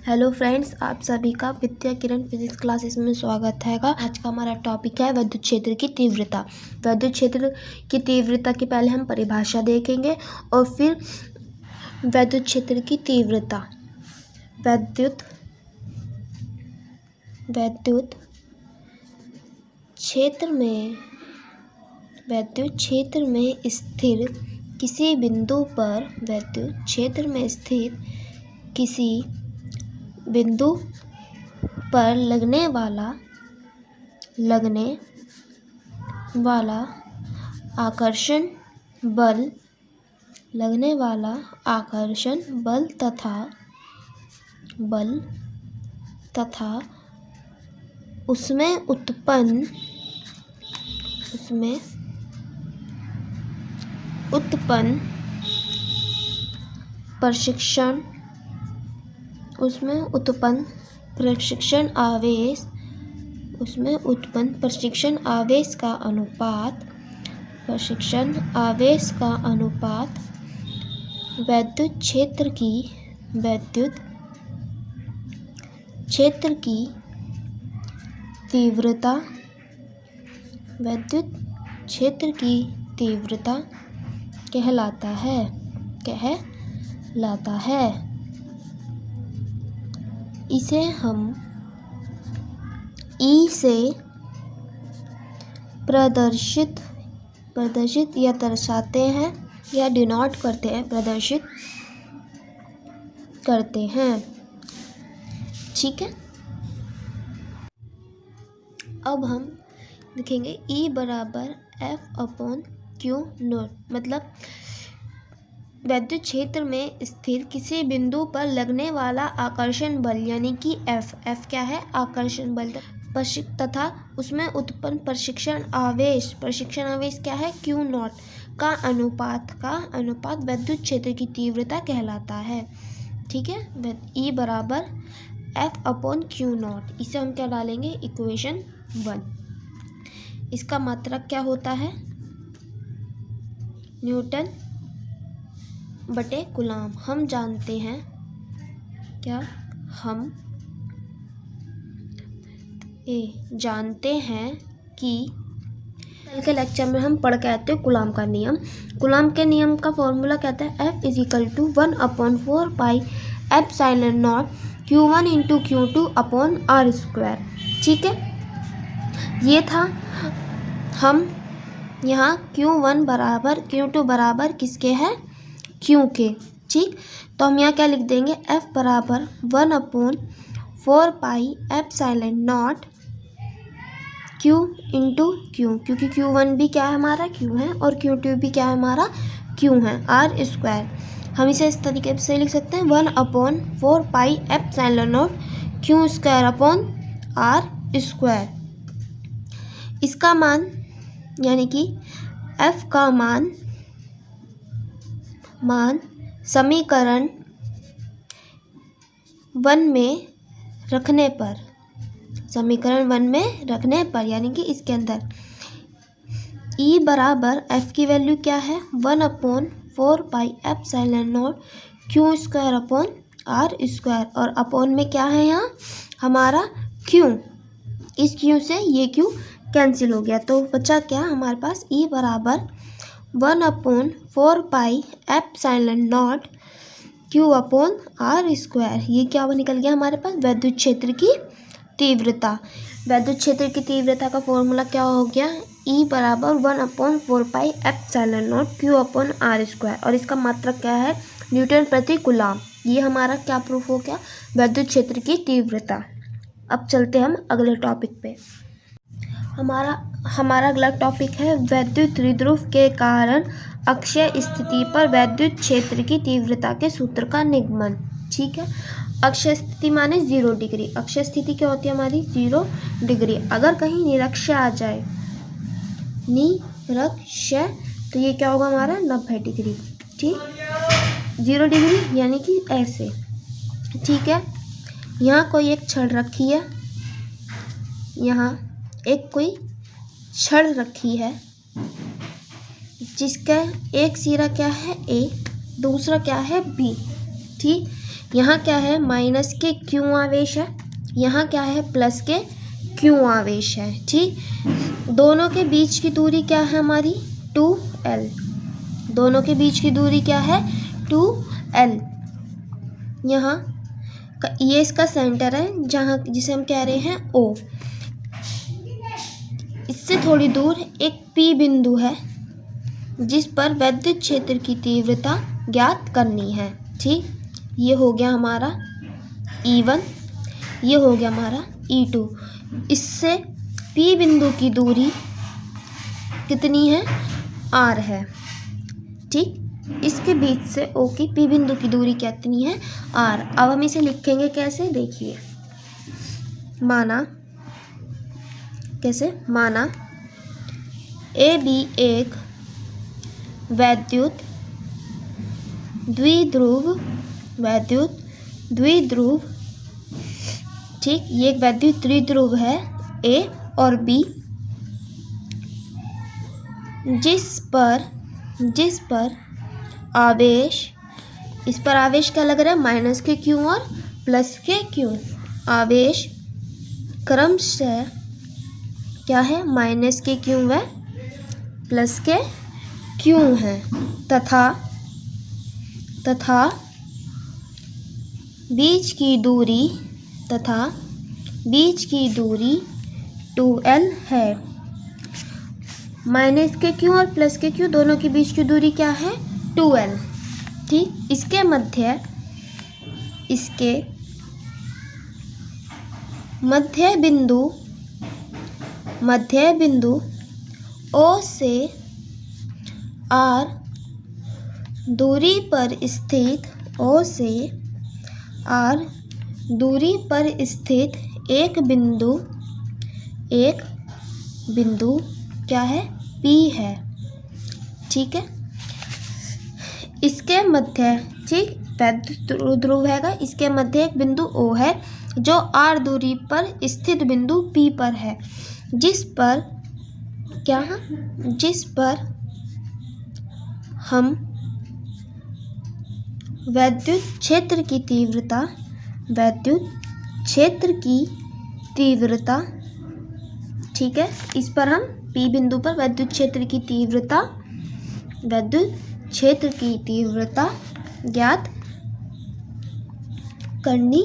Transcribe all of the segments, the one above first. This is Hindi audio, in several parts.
हेलो फ्रेंड्स, आप सभी का विद्या किरण फिजिक्स क्लासेस में स्वागत है। आज का हमारा टॉपिक है विद्युत क्षेत्र की तीव्रता। विद्युत क्षेत्र की तीव्रता की पहले हम परिभाषा देखेंगे और फिर विद्युत क्षेत्र की तीव्रता। विद्युत क्षेत्र में स्थिर किसी बिंदु पर लगने वाला आकर्षण बल तथा उसमें उत्पन्न प्रशिक्षण आवेश का अनुपात विद्युत क्षेत्र की तीव्रता कहलाता है। इसे हम E से प्रदर्शित या दर्शाते हैं या डिनोट करते हैं, प्रदर्शित करते हैं। ठीक है, अब हम लिखेंगे E बराबर F/Q0। मतलब विद्युत क्षेत्र में स्थिर किसी बिंदु पर लगने वाला आकर्षण बल यानी कि F क्या है? आकर्षण बल तथा उसमें उत्पन्न प्रशिक्षण आवेश क्या है? Q0 का अनुपात विद्युत क्षेत्र की तीव्रता कहलाता है। ठीक है, E बराबर F/Q0। इसे हम क्या डालेंगे? इक्वेशन 1। इसका मात्रक क्या होता है? न्यूटन बटे कूलम। हम जानते हैं कि कल के लेक्चर में हम पढ़ के आते हैं कूलम का नियम। कूलम के नियम का फॉर्मूला कहता है F=1/4πε0 Q1 × Q2/r²। ठीक है, ये था। हम यहाँ Q1 बराबर Q2 बराबर किसके है? Q के। ठीक, तो हम यहाँ क्या लिख देंगे? F बराबर 1/4πε0 Q × Q, क्योंकि Q1 भी क्या है? हमारा Q है, और Q2 भी क्या है? हमारा Q है, r²। हम इसे इस तरीके से लिख सकते हैं 1/4πε0 Q²/r²। इसका मान यानी कि F का मान समीकरण 1 में रखने पर यानी कि इसके अंदर E बराबर F की वैल्यू क्या है? 1/4πε0 Q²/r²। और अपोन में क्या है यहाँ? हमारा Q। इस Q से ये Q कैंसिल हो गया, तो बचा क्या हमारे पास? E बराबर 1/4πε0 Q/r²। ये क्या निकल गया हमारे पास? विद्युत क्षेत्र की तीव्रता। विद्युत क्षेत्र की तीव्रता का फॉर्मूला क्या हो गया? E बराबर 1/4πε0 Q/r²। और इसका मात्रक क्या है? न्यूटन प्रति कूलम। ये हमारा क्या प्रूफ हो गया? विद्युत क्षेत्र की तीव्रता। अब चलते हम अगले टॉपिक पे। हमारा अगला टॉपिक है विद्युत द्विध्रुव के कारण अक्षीय स्थिति पर विद्युत क्षेत्र की तीव्रता के सूत्र का निगमन। ठीक है, अक्षीय स्थिति माने 0 डिग्री। अक्षीय स्थिति क्या होती है हमारी? 0 डिग्री। अगर कहीं निरक्षीय आ जाए, तो ये क्या होगा हमारा? 90 डिग्री। ठीक, 0 डिग्री यानी कि ऐसे। ठीक है, यहाँ कोई एक छड़ रखी है, यहाँ एक कोई छड़ रखी है जिसका एक सिरा क्या है? A, दूसरा क्या है? B। ठीक, यहाँ क्या है, माइनस के क्यों आवेश है, यहाँ क्या है, प्लस के क्यों आवेश है। ठीक, दोनों के बीच की दूरी क्या है हमारी, 2l। दोनों के बीच की दूरी क्या है, 2l। यहाँ ये इसका सेंटर है जहाँ जिसे हम कह रहे हैं O। इससे थोड़ी दूर एक P बिंदु है जिस पर वैद्युत क्षेत्र की तीव्रता ज्ञात करनी है। ठीक, ये हो गया हमारा E1, ये हो गया हमारा E2। इससे P बिंदु की दूरी कितनी है, R है। ठीक, इसके बीच से O की P बिंदु की दूरी कितनी है, R। अब हम इसे लिखेंगे कैसे, देखिए, माना कैसे, माना AB एक वैद्युत द्विध्रुव, वैद्युत द्विध्रुव, ठीक, ये एक वैद्युत द्विध्रुव है A और B, जिस पर आवेश, इस पर आवेश क्या लग रहा है, माइनस के क्यों और प्लस के क्यों। आवेश क्रमशः क्या है, माइनस के क्यों व प्लस के क्यों है, तथा बीच की दूरी 2l है। माइनस के क्यों और प्लस के क्यों दोनों के बीच की दूरी क्या है, 2l। ठीक, इसके मध्य बिंदु O से R दूरी पर स्थित एक बिंदु क्या है, P है। ठीक है, इसके मध्य, ठीक, वैद्युत ध्रुव है, इसके मध्य एक बिंदु O है जो R दूरी पर स्थित बिंदु P पर है, जिस पर हम वैद्युत क्षेत्र की तीव्रता, ठीक है, इस पर हम P बिंदु पर वैद्युत क्षेत्र की तीव्रता ज्ञात करनी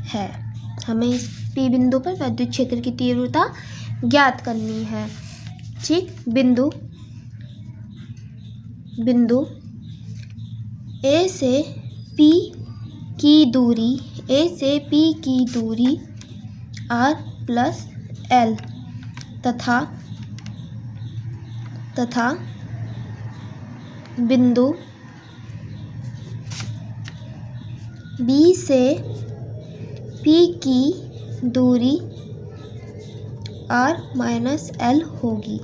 है। हमें इस P बिंदु पर वैद्युत क्षेत्र की तीव्रता ज्ञात करनी है। ठीक, बिंदु A से P की दूरी R प्लस L तथा बिंदु B से P की दूरी R माइनस L होगी।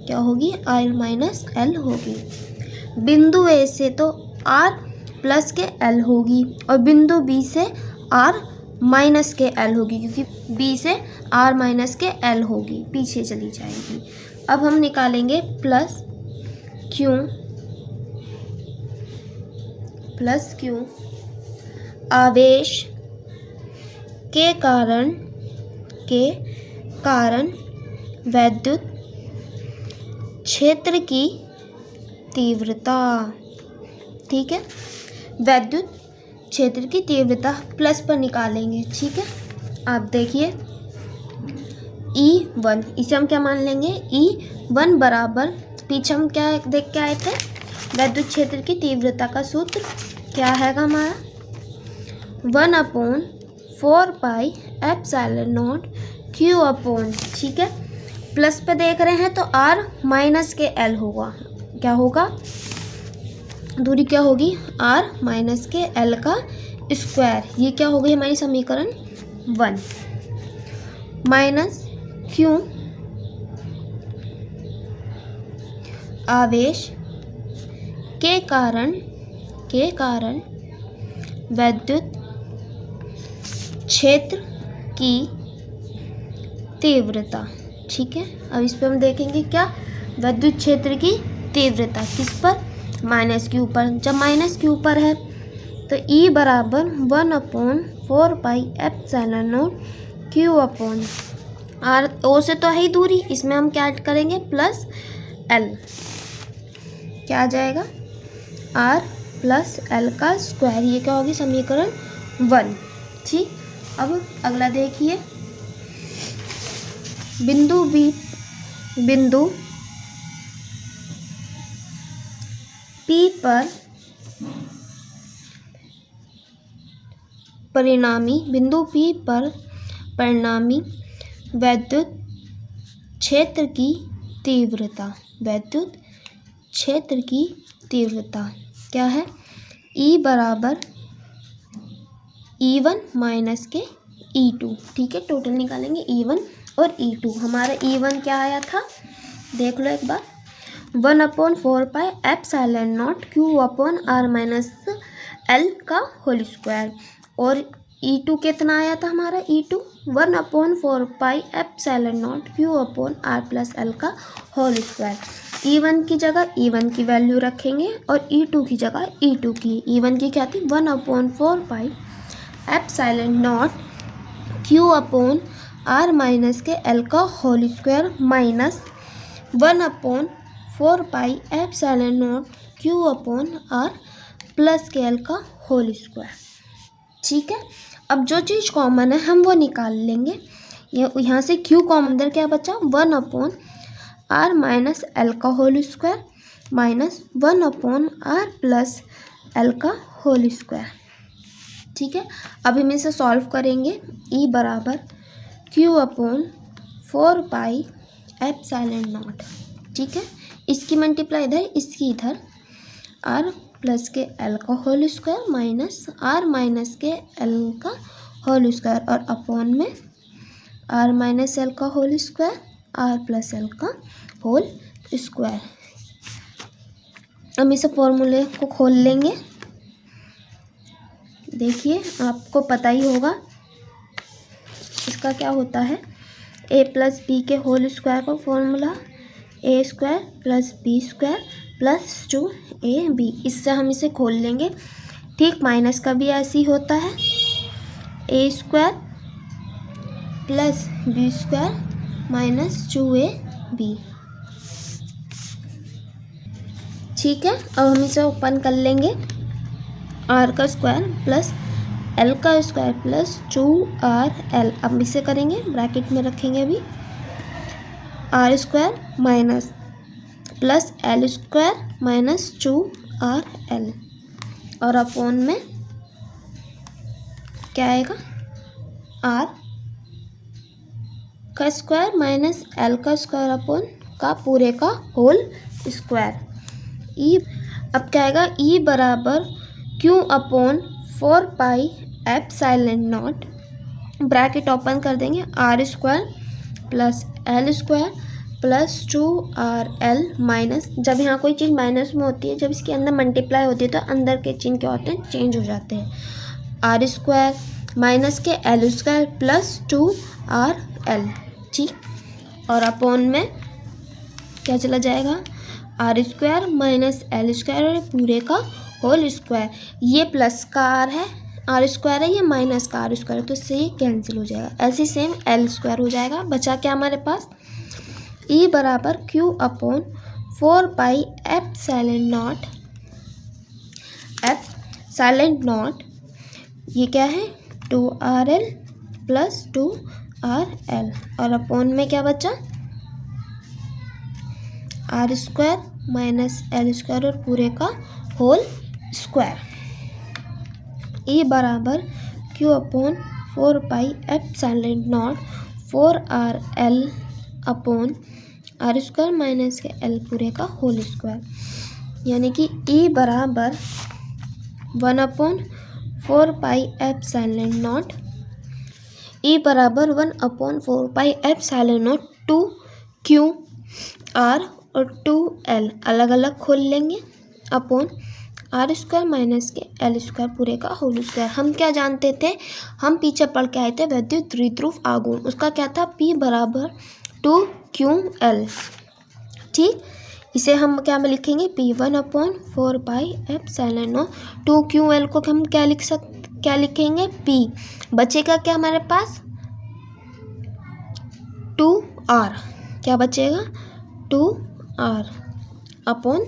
क्या होगी, R माइनस L होगी। बिंदु A से तो R प्लस के L होगी और बिंदु B से R माइनस के L होगी, क्योंकि B से R माइनस के L होगी, पीछे चली जाएगी। अब हम निकालेंगे प्लस Q आवेश के कारण वैद्युत क्षेत्र की तीव्रता। ठीक है, वैद्युत क्षेत्र की तीव्रता प्लस पर निकालेंगे। ठीक है, आप देखिए E1, इसे हम क्या मान लेंगे, E1 बराबर, पीछे हम क्या देख के आए थे, वैद्युत क्षेत्र की तीव्रता का सूत्र क्या है हमारा, 1/4 pi epsilon not Q upon, ठीक है, प्लस पे देख रहे हैं तो R माइनस के L होगा। क्या होगा, दूरी क्या होगी, R माइनस के L का स्क्वायर। ये क्या हो गई हमारी समीकरण 1 माइनस Q आवेश के कारण वैद्युत क्षेत्र की तीव्रता। ठीक है, अब इस पर हम देखेंगे क्या, वैद्युत क्षेत्र की तीव्रता किस पर, माइनस के ऊपर। जब माइनस के ऊपर है तो E बराबर 1/4πε0 Q अपॉन R, O से तो है ही दूरी, इसमें हम क्या ऐड करेंगे प्लस L, क्या आ जाएगा R प्लस L का स्क्वायर, ये क्या होगी समीकरण 1। ठीक, अब अगला देखिए, बिंदु P पर परिणामी वैद्युत क्षेत्र की तीव्रता क्या है, E बराबर E1 माइनस के E2। ठीक है, टोटल निकालेंगे E1 और E2। हमारा E1 क्या आया था, देख लो एक बार, 1/4πε0 Q upon R minus L का होल स्क्वायर, और E2 कितना आया था हमारा, E2 1/4πε0 Q upon R plus L का होल स्क्वायर। E1 की जगह E1 की वैल्यू रखेंगे और E2 की जगह E2 की। E1 की क्या थी 1/4πε0 Q अपॉन R माइनस के L का whole square minus 1/4πε0 Q upon R plus के L का होल स्क्वायर। ठीक है, अब जो चीज़ कॉमन है हम वो निकाल लेंगे। यहाँ से Q कॉमन, अंदर क्या बचा 1/R माइनस L का whole square minus 1/R plus L का होल स्क्वायर। ठीक है, अब हम इसे सॉल्व करेंगे। E बराबर Q अपॉन 4πε0। ठीक है, इसकी मल्टीप्लाई इधर, इसकी इधर, R प्लस के L का whole square minus R minus के L का होल स्क्वायर और अपॉन में R माइनस L का whole square, R plus L का होल स्क्वायर। हम इसे फॉर्मूले को खोल लेंगे। देखिए, आपको पता ही होगा इसका क्या होता है, A प्लस बी के होल स्क्वायर का formula A square plus B square plus 2AB। इससे हम इसे खोल लेंगे। ठीक, माइनस का भी ऐसे ही होता है, A square plus B square minus 2AB। ठीक है, अब हम इसे ओपन कर लेंगे। R का स्क्वायर प्लस L का स्क्वायर प्लस 2RL। अब इसे करेंगे, ब्रैकेट में रखेंगे अभी, R square minus plus L square minus 2RL और अपॉन में क्या आएगा, R का स्क्वायर माइनस L का स्क्वायर अपॉन का पूरे का होल स्क्वायर। E अब क्या आएगा, E बराबर Q अपॉन 4πε0, ब्रैकेट ओपन कर देंगे, R square plus L square plus 2RL minus, जब यहाँ कोई चीज़ माइनस में होती है, जब इसके अंदर मल्टीप्लाई होती है तो अंदर के चिन्ह क्या होते हैं, चेंज हो जाते हैं। R स्क्वायर माइनस के L स्क्वायर प्लस 2RL। ठीक, और अपॉन में क्या चला जाएगा, R square minus L square और पूरे का होल स्क्वायर। ये प्लस का R है, R स्क्वायर है, ये माइनस का R स्क्वायर है, तो इससे ये कैंसिल हो जाएगा। ऐसे सेम L स्क्वायर हो जाएगा। बचा क्या हमारे पास, E बराबर Q अपॉन 4πε0 ये क्या है 2RL प्लस 2RL और अपॉन में क्या बचा, R square minus L square और पूरे का होल स्क्वायर। E बराबर Q upon 4πε0 4RL upon R square minus के L पूरे का होल स्क्वायर, यानी कि E बराबर 1/4πε0, E बराबर 1/4πε0 2QR और 2L अलग अलग खोल लेंगे अपॉन R स्क्वायर माइनस के L स्क्वायर पूरे का होल स्क्वायर। हम क्या जानते थे, हम पीछे पढ़ के आए थे वैद्युत द्विध्रुव आघूर्ण, उसका क्या था P बराबर 2QL। ठीक, इसे हम क्या में लिखेंगे, P1/4πε0। 2QL को हम क्या लिखेंगे, P। बचेगा क्या हमारे पास, 2R। क्या बचेगा, 2R upon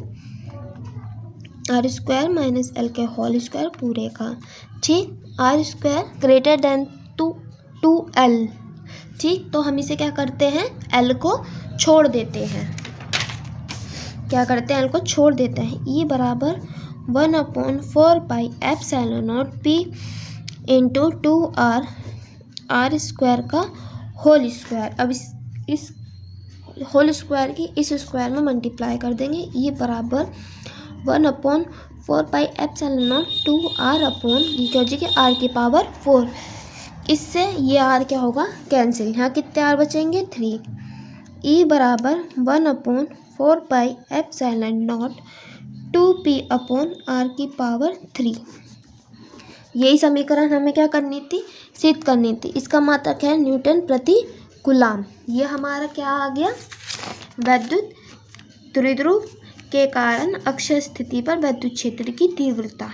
R² minus L के होल स्क्वायर पूरे का। ठीक, R² ग्रेटर देन 2L। ठीक, तो हम इसे क्या करते हैं, L को छोड़ देते हैं। क्या करते हैं, L को छोड़ देते हैं। E बराबर 1/4πε0 P इंटू 2R R² का होल स्क्वायर। अब इस होल स्क्वायर की इस स्क्वायर में मल्टीप्लाई कर देंगे। ये बराबर 1/4πε0 2R अपॉन ये क्या हो जाएगी, R की पावर 4। इससे ये R क्या होगा, कैंसिल। यहाँ कितने R बचेंगे, 3। E बराबर 1/4πε0 2P अपॉन R की पावर 3। यही समीकरण हमें क्या करनी थी, सिद्ध करनी थी। इसका मात्रक है न्यूटन प्रति कूलाम। ये हमारा क्या आ गया, वैद्युत द्विध्रुव के कारण अक्षीय स्थिति पर वैद्युत क्षेत्र की तीव्रता।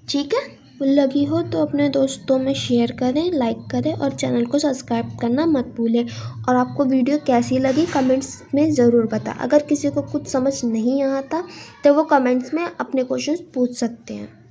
ठीक है, लगी हो तो अपने दोस्तों में शेयर करें, लाइक करें और चैनल को सब्सक्राइब करना मत भूलें। और आपको वीडियो कैसी लगी कमेंट्स में ज़रूर बताएं। अगर किसी को कुछ समझ नहीं आता तो वो कमेंट्स में अपने क्वेश्चंस पूछ सकते हैं।